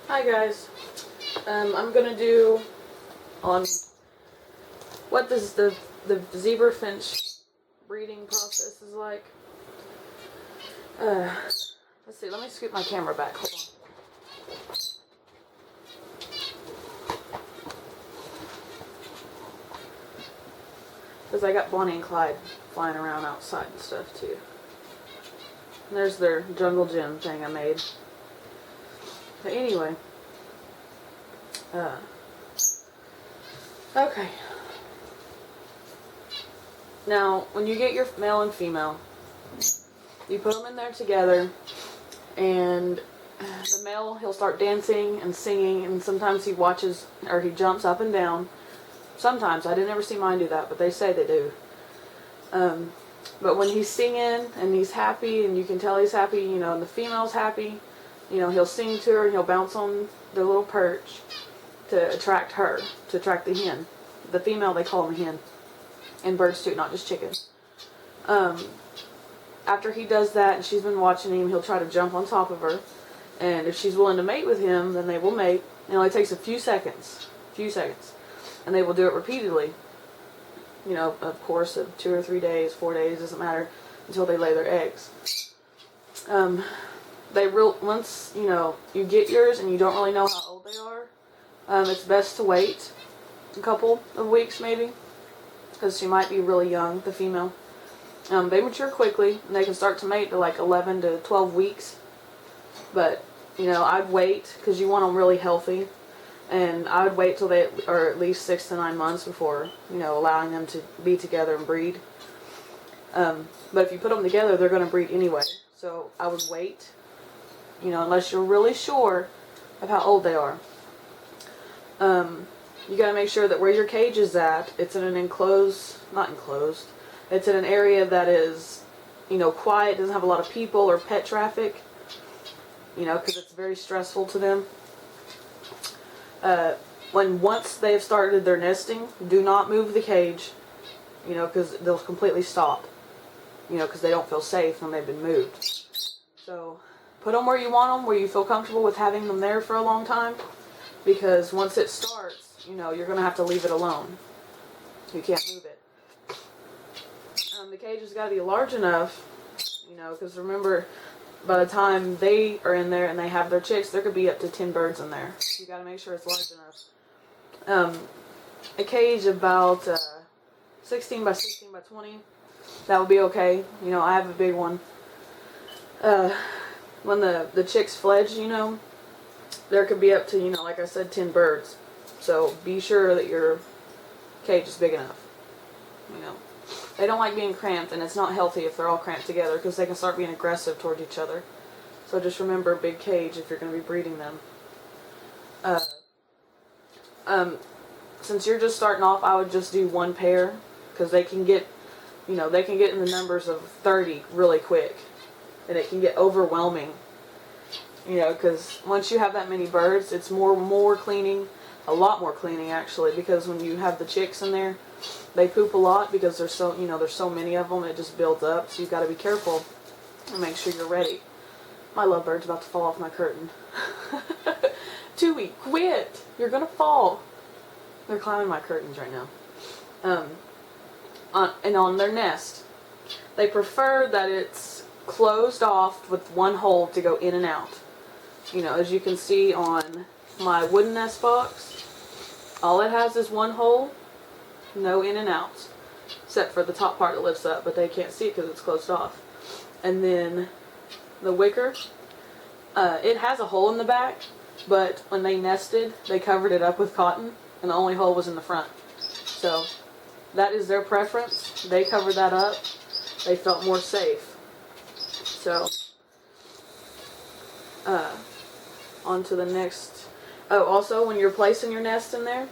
Hi guys, I'm gonna do on what does the zebra finch breeding process is like. Let's see, let me scoot my camera back, hold on. Because I got Bonnie and Clyde flying around outside and stuff too. And there's their jungle gym thing I made. But anyway, okay. Now, when you get your male and female, you put them in there together, and the male, he'll start dancing and singing, and sometimes he watches, or he jumps up and down. Sometimes, I didn't ever see mine do that, but they say they do. But when he's singing, and he's happy, and you can tell he's happy, you know, and the female's happy, you know, he'll sing to her, and he'll bounce on the little perch to attract her, to attract the hen. The female, they call them a hen. And birds too, not just chickens. After he does that, and she's been watching him, he'll try to jump on top of her. And if she's willing to mate with him, then they will mate. It only takes a few seconds. And they will do it repeatedly. You know, of course, of 2 or 3 days, 4 days, doesn't matter, until they lay their eggs. Once, you know, you get yours and you don't really know how old they are, it's best to wait a couple of weeks maybe, because she might be really young, the female. They mature quickly, and they can start to mate to like 11 to 12 weeks. But, you know, I'd wait, because you want them really healthy. And I would wait till they are at least 6 to 9 months before, you know, allowing them to be together and breed. But if you put them together, they're going to breed anyway. So I would wait, you know, unless you're really sure of how old they are. You got to make sure that where your cage is at, it's in an not enclosed, it's in an area that is, you know, quiet, doesn't have a lot of people or pet traffic, you know, because it's very stressful to them. Once they have started their nesting, do not move the cage, you know, because they'll completely stop, you know, because they don't feel safe when they've been moved. So put them where you want them, where you feel comfortable with having them there for a long time, because once it starts, you know, you're going to have to leave it alone. You can't move it. The cage has got to be large enough, you know, because remember, by the time they are in there and they have their chicks, there could be up to 10 birds in there. You got to make sure it's large enough. A cage about 16 by 16 by 20, that would be okay. You know, I have a big one. When the chicks fledge, you know, there could be up to, you know, like I said, 10 birds. So be sure that your cage is big enough. You know, they don't like being cramped, and it's not healthy if they're all cramped together, because they can start being aggressive toward each other. So just remember, a big cage if you're going to be breeding them. Since you're just starting off, I would just do one pair, because they can get, you know, they can get in the numbers of 30 really quick, and it can get overwhelming. You know, because once you have that many birds, it's more cleaning, a lot more cleaning actually, because when you have the chicks in there, they poop a lot because there's so many of them, it just builds up, so you've got to be careful and make sure you're ready. My lovebirds about to fall off my curtain. Tui, quit! You're gonna fall. They're climbing my curtains right now. And on their nest, they prefer that it's closed off with one hole to go in and out. You know, as you can see on my wooden nest box, all it has is one hole, no in and outs, except for the top part that lifts up, but they can't see it because it's closed off. And then the wicker, it has a hole in the back, but when they nested, they covered it up with cotton, and the only hole was in the front. So that is their preference. They covered that up. They felt more safe. So on to the next. Oh, also when you're placing your nest in there,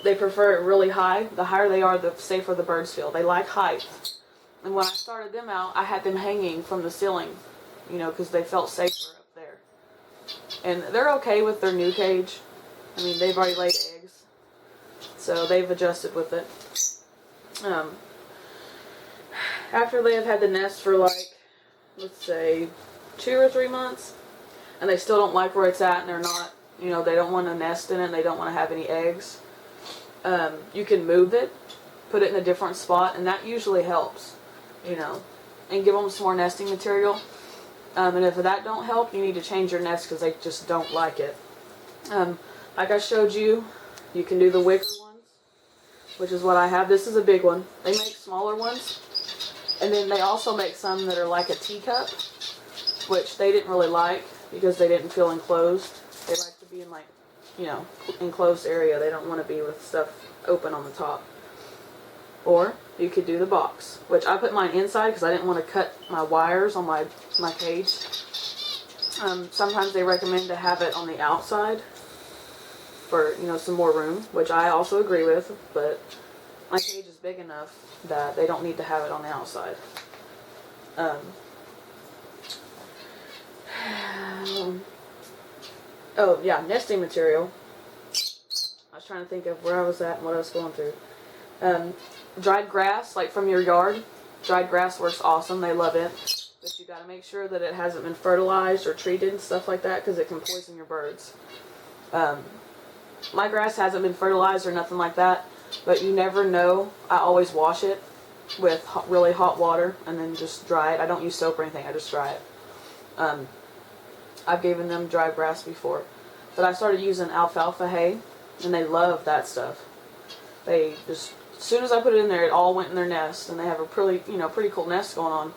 they prefer it really high. The higher they are, the safer the birds feel. They like height. And when I started them out, I had them hanging from the ceiling, you know, because they felt safer up there. And they're okay with their new cage. I mean, they've already laid eggs, so they've adjusted with it. After they have had the nest for like, let's say, 2 or 3 months, and they still don't like where it's at, and they're not, you know, they don't want to nest in it, and they don't want to have any eggs, you can move it, put it in a different spot, and that usually helps, you know, and give them some more nesting material. And if that don't help, you need to change your nest because they just don't like it. Like I showed you, you can do the wicker ones, which is what I have. This is a big one. They make smaller ones, and then they also make some that are like a teacup, which they didn't really like because they didn't feel enclosed. They like to be in, like, you know, enclosed area. They don't want to be with stuff open on the top. Or you could do the box, which I put mine inside because I didn't want to cut my wires on my cage. Sometimes they recommend to have it on the outside for, you know, some more room, which I also agree with, but my cage is big enough that they don't need to have it on the outside. Oh yeah, nesting material. I was trying to think of where I was at and what I was going through. Dried grass, like from your yard. Dried grass works awesome. They love it. But you got to make sure that it hasn't been fertilized or treated and stuff like that because it can poison your birds. My grass hasn't been fertilized or nothing like that, but you never know. I always wash it with really hot water and then just dry it. I don't use soap or anything. I just dry it. I've given them dry grass before. But I started using alfalfa hay, and they love that stuff. They just, as soon as I put it in there, it all went in their nest, and they have a pretty cool nest going on.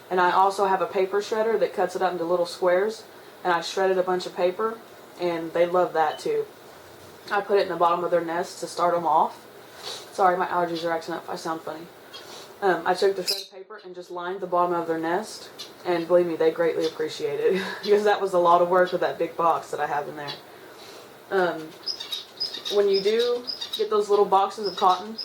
And I also have a paper shredder that cuts it up into little squares, and I shredded a bunch of paper, and they love that too. I put it in the bottom of their nest to start them off. Sorry, my allergies are acting up. I sound funny. I took the shredded paper and just lined the bottom of their nest, and believe me, they greatly appreciate it because that was a lot of work with that big box that I have in there. When you do get those little boxes of cotton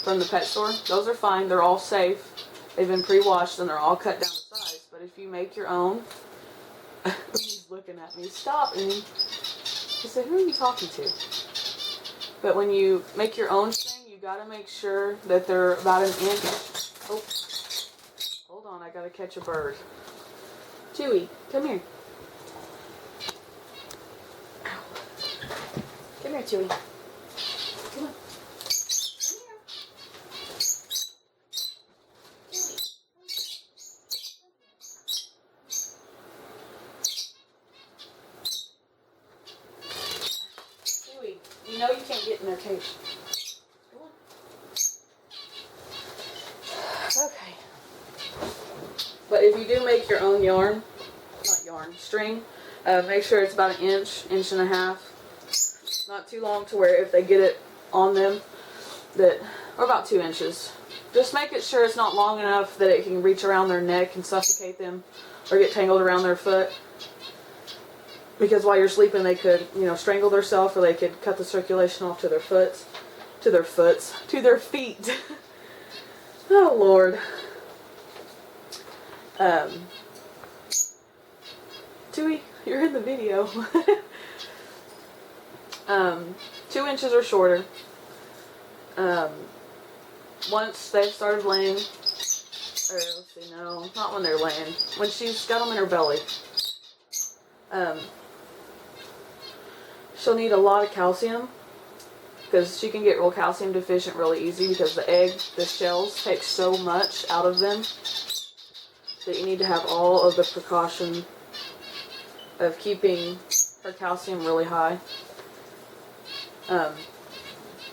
from the pet store, those are fine. They're all safe. They've been pre-washed and they're all cut down to size. But if you make your own, he's looking at me. Stop! And he said, "Who are you talking to?" But when you make your own string, you gotta make sure that they're about an inch. Oh, hold on, I gotta catch a bird. Chewy, come here. Ow. Come here, Chewy. Come on. Come here. Chewy, you know you can't get in their cage. Come on. Okay. But if you do make your own yarn, not yarn, string, make sure it's about an inch, inch and a half. Not too long to where if they get it on them, or about 2 inches. Just make it sure it's not long enough that it can reach around their neck and suffocate them or get tangled around their foot. Because while you're sleeping, they could, you know, strangle themselves, or they could cut the circulation off to their feet. Oh Lord. Tui, you're in the video. 2 inches or shorter. Once they've started laying, or let's see, no, not when they're laying. When she's got them in her belly. She'll need a lot of calcium because she can get real calcium deficient really easy because the shells take so much out of them that you need to have all of the precaution of keeping her calcium really high.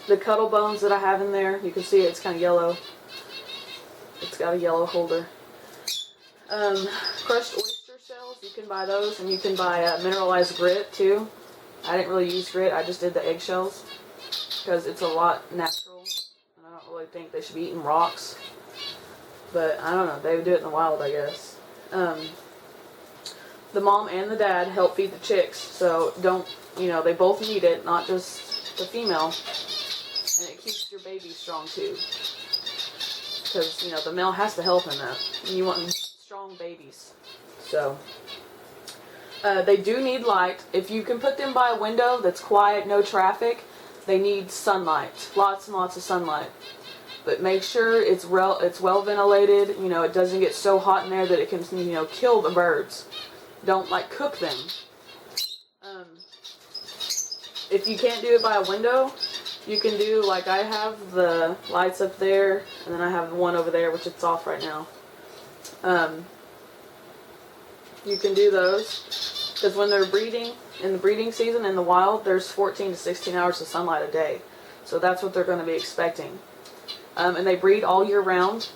The Cuddle Bones that I have in there, you can see it's kind of yellow. It's got a yellow holder. Crushed oyster shells, you can buy those, and you can buy mineralized grit too. I didn't really use grit, I just did the eggshells because it's a lot natural, and I don't really think they should be eating rocks. But I don't know, they would do it in the wild, I guess. The mom and the dad help feed the chicks, so they both need it, not just the female. And it keeps your baby strong too. Because, the male has to help in that. And you want strong babies. So, they do need light. If you can put them by a window that's quiet, no traffic, they need sunlight. Lots and lots of sunlight. But make sure it's well ventilated. It doesn't get so hot in there that it can, kill the birds. Don't, cook them. if you can't do it by a window, you can do, like I have the lights up there, and then I have one over there, which it's off right now. You can do those, because when they're breeding, in the breeding season in the wild, there's 14 to 16 hours of sunlight a day. So that's what they're going to be expecting. And they breed all year round.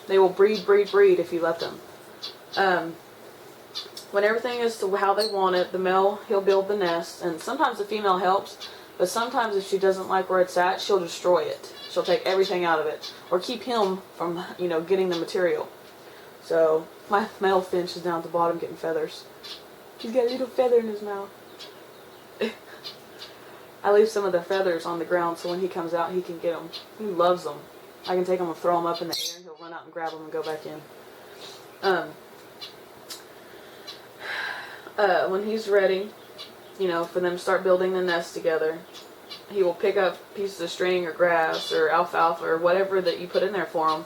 They will breed if you let them. When everything is to how they want it, the male, he'll build the nest, and sometimes the female helps, but sometimes if she doesn't like where it's at, she'll destroy it. She'll take everything out of it, or keep him from, getting the material. So, my male finch is down at the bottom getting feathers. He's got a little feather in his mouth. I leave some of the feathers on the ground so when he comes out, he can get them. He loves them. I can take them and throw them up in the air, and he'll run out and grab them and go back in. When he's ready, for them to start building the nest together, he will pick up pieces of string or grass or alfalfa or whatever that you put in there for him,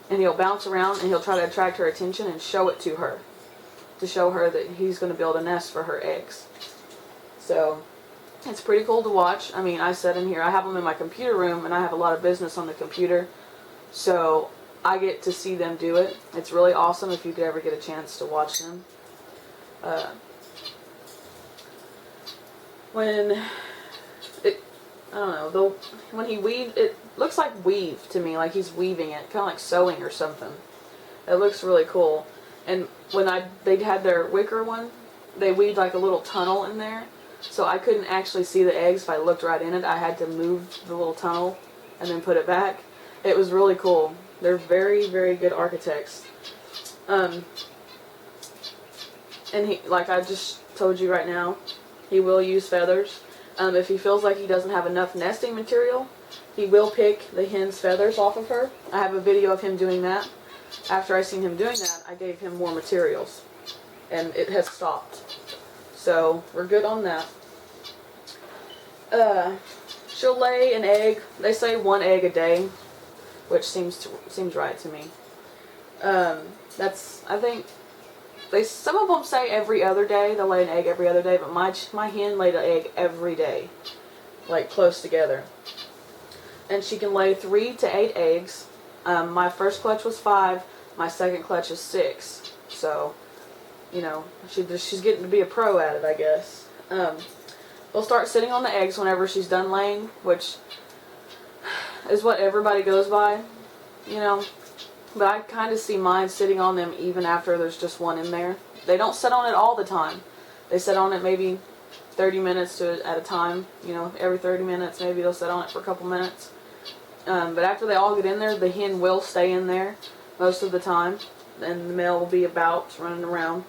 and he'll bounce around and he'll try to attract her attention and show it to her, to show her that he's going to build a nest for her eggs. So, it's pretty cool to watch. I mean, I sit in here, I have them in my computer room, and I have a lot of business on the computer, so I get to see them do it. It's really awesome if you could ever get a chance to watch them. When he weaves, it looks like weave to me, like he's weaving it, kind of like sewing or something. It looks really cool. And when they had their wicker one, they weaved like a little tunnel in there, so I couldn't actually see the eggs if I looked right in it. I had to move the little tunnel and then put it back. It was really cool. They're very, very good architects. And he, like I just told you right now, he will use feathers. If he feels like he doesn't have enough nesting material, he will pick the hen's feathers off of her. I have a video of him doing that. After I seen him doing that, I gave him more materials, and it has stopped. So we're good on that. She'll lay an egg. They say 1 egg a day, which seems right to me. I think. Some of them say every other day. They'll lay an egg every other day, but my hen laid an egg every day, like close together. And she can lay 3 to 8 eggs. My first clutch was 5. My second clutch is 6. So, she's getting to be a pro at it, I guess. They'll start sitting on the eggs whenever she's done laying, which is what everybody goes by, But I kind of see mine sitting on them even after there's just one in there. They don't sit on it all the time. They sit on it maybe 30 minutes at a time. Every 30 minutes maybe they'll sit on it for a couple minutes. But after they all get in there, the hen will stay in there most of the time. And the male will be about running around.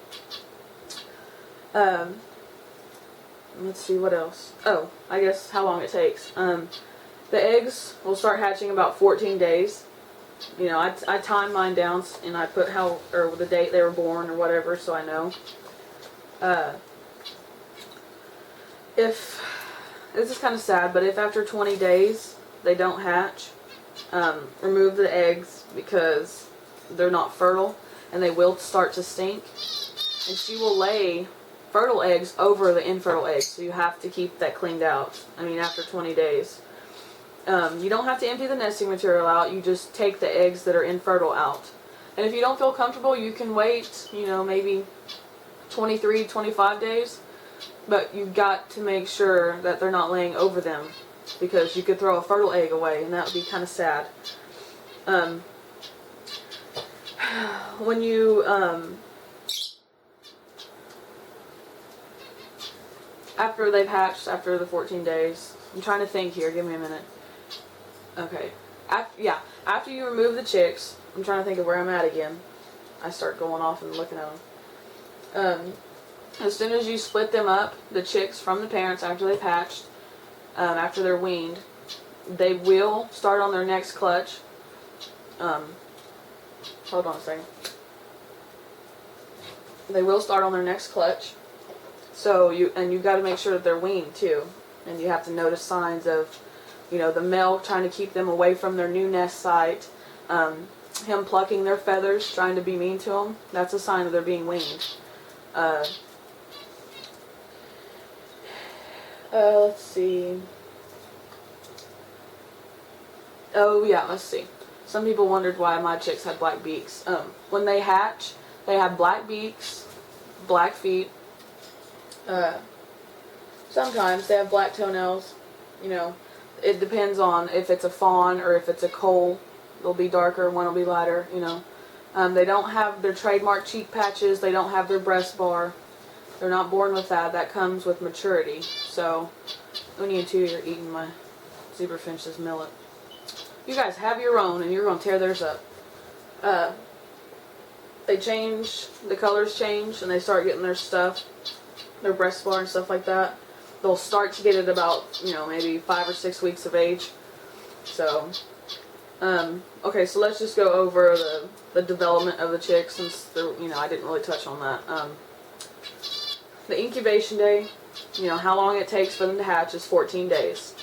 Let's see what else. Oh, I guess how long it takes. The eggs will start hatching about 14 days. I time mine down and I put the date they were born or whatever, so I know. If, this is kind of sad, but if after 20 days they don't hatch, remove the eggs because they're not fertile and they will start to stink. And she will lay fertile eggs over the infertile eggs, so you have to keep that cleaned out. After 20 days. You don't have to empty the nesting material out, you just take the eggs that are infertile out. And if you don't feel comfortable, you can wait, maybe 23, 25 days. But you've got to make sure that they're not laying over them, because you could throw a fertile egg away, and that would be kind of sad. When you, after they've hatched, after the 14 days, I'm trying to think here, give me a minute. Okay. After you remove the chicks, I'm trying to think of where I'm at again. I start going off and looking at them. As soon as you split them up, the chicks from the parents after they've hatched, after they're weaned, they will start on their next clutch. Hold on a second. They will start on their next clutch. So you've got to make sure that they're weaned too. And you have to notice signs of, the male trying to keep them away from their new nest site, him plucking their feathers, trying to be mean to them. That's a sign that they're being weaned. Let's see. Oh yeah, let's see. Some people wondered why my chicks had black beaks. When they hatch, they have black beaks, black feet. Sometimes they have black toenails. You know, it depends on if it's a fawn or if it's a coal. They'll be darker, one will be lighter, you know. They don't have their trademark cheek patches. They don't have their breast bar. They're not born with that. That comes with maturity. So, when you two, you're eating my zebra finch's millet. You guys have your own, and you're going to tear theirs up. They change, the colors change, and they start getting their stuff, their breast bar and stuff like that. They'll start to get it about, you know, maybe 5 or 6 weeks of age. So, okay, so let's just go over the development of the chicks, since, you know, I didn't really touch on that. The incubation day, you know, how long it takes for them to hatch is 14 days.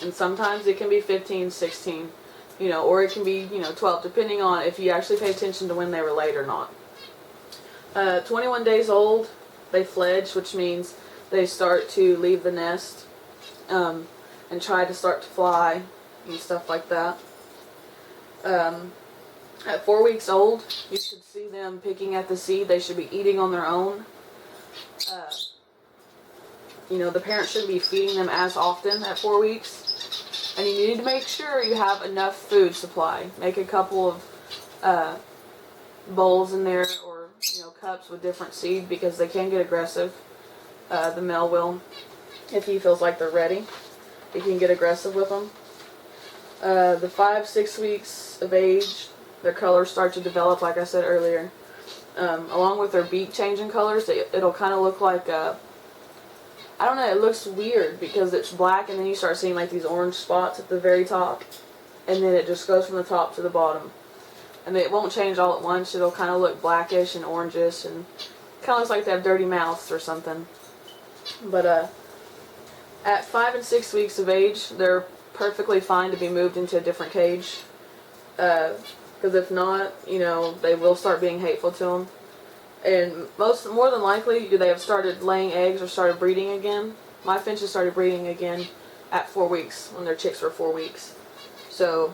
And sometimes it can be 15, 16, you know, or it can be, you know, 12, depending on if you actually pay attention to when they were laid or not. 21 days old, they fledge, which means they start to leave the nest and try to start to fly and stuff like that. At 4 weeks old, you should see them picking at the seed. They should be eating on their own. You know, the parent shouldn't be feeding them as often at 4 weeks. And you need to make sure you have enough food supply. Make a couple of bowls in there, or, you know, cups with different seed, because they can get aggressive. The male will, if he feels like they're ready. He can get aggressive with them. The 5-6 weeks of age, their colors start to develop, like I said earlier. Along with their beak changing colors, it'll kind of look like I don't know, it looks weird because it's black, and then you start seeing like these orange spots at the very top, and then it just goes from the top to the bottom. And it won't change all at once. It'll kind of look blackish and orangish, and kind of looks like they have dirty mouths or something. But at 5 and 6 weeks of age, they're perfectly fine to be moved into a different cage. Because if not, you know, they will start being hateful to them. And more than likely, they have started laying eggs or started breeding again. My finches started breeding again at 4 weeks, when their chicks were 4 weeks. So,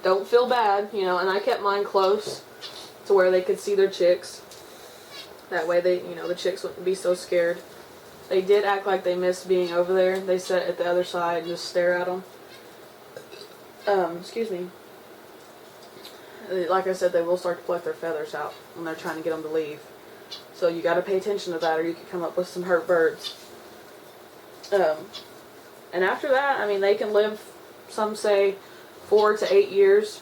don't feel bad, you know, and I kept mine close to where they could see their chicks. That way they, you know, the chicks wouldn't be so scared. They did act like they missed being over there. They sat at the other side and just stare at them. Excuse me. Like I said, they will start to pluck their feathers out when they're trying to get them to leave. So you got to pay attention to that, or you could come up with some hurt birds. And after that, I mean, they can live, some say, 4 to 8 years.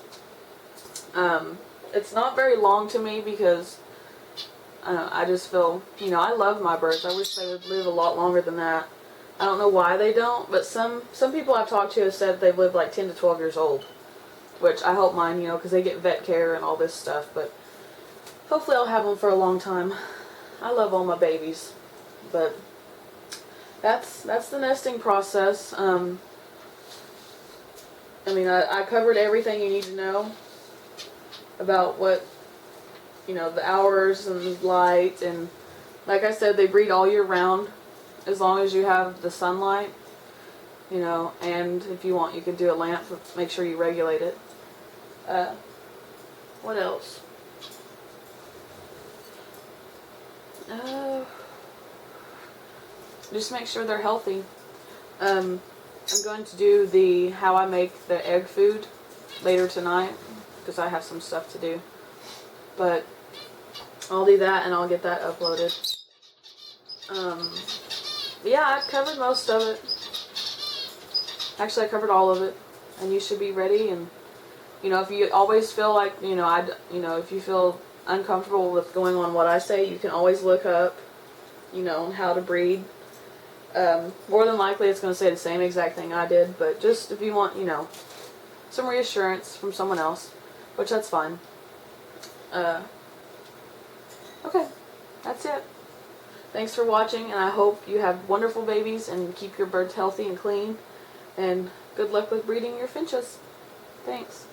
It's not very long to me, because I just feel, you know, I love my birds. I wish they would live a lot longer than that. I don't know why they don't, but some people I've talked to have said they've lived like 10 to 12 years old. Which I hope mine, you know, because they get vet care and all this stuff. But hopefully I'll have them for a long time. I love all my babies. But that's the nesting process. I mean, I covered everything you need to know about what, you know, the hours and light. And like I said, they breed all year round, as long as you have the sunlight. You know, and if you want, you can do a lamp, but make sure you regulate it. What else? Just make sure they're healthy. I'm going to do the how I make the egg food later tonight, because I have some stuff to do. But I'll do that, and I'll get that uploaded. Yeah, I've covered most of it. Actually, I covered all of it, and you should be ready. And you know, if you always feel like, you know, if you feel uncomfortable with going on what I say, you can always look up, you know, how to breed. More than likely, it's going to say the same exact thing I did, but just if you want, you know, some reassurance from someone else, which that's fine. Okay, that's it. Thanks for watching, and I hope you have wonderful babies and keep your birds healthy and clean. And good luck with breeding your finches. Thanks.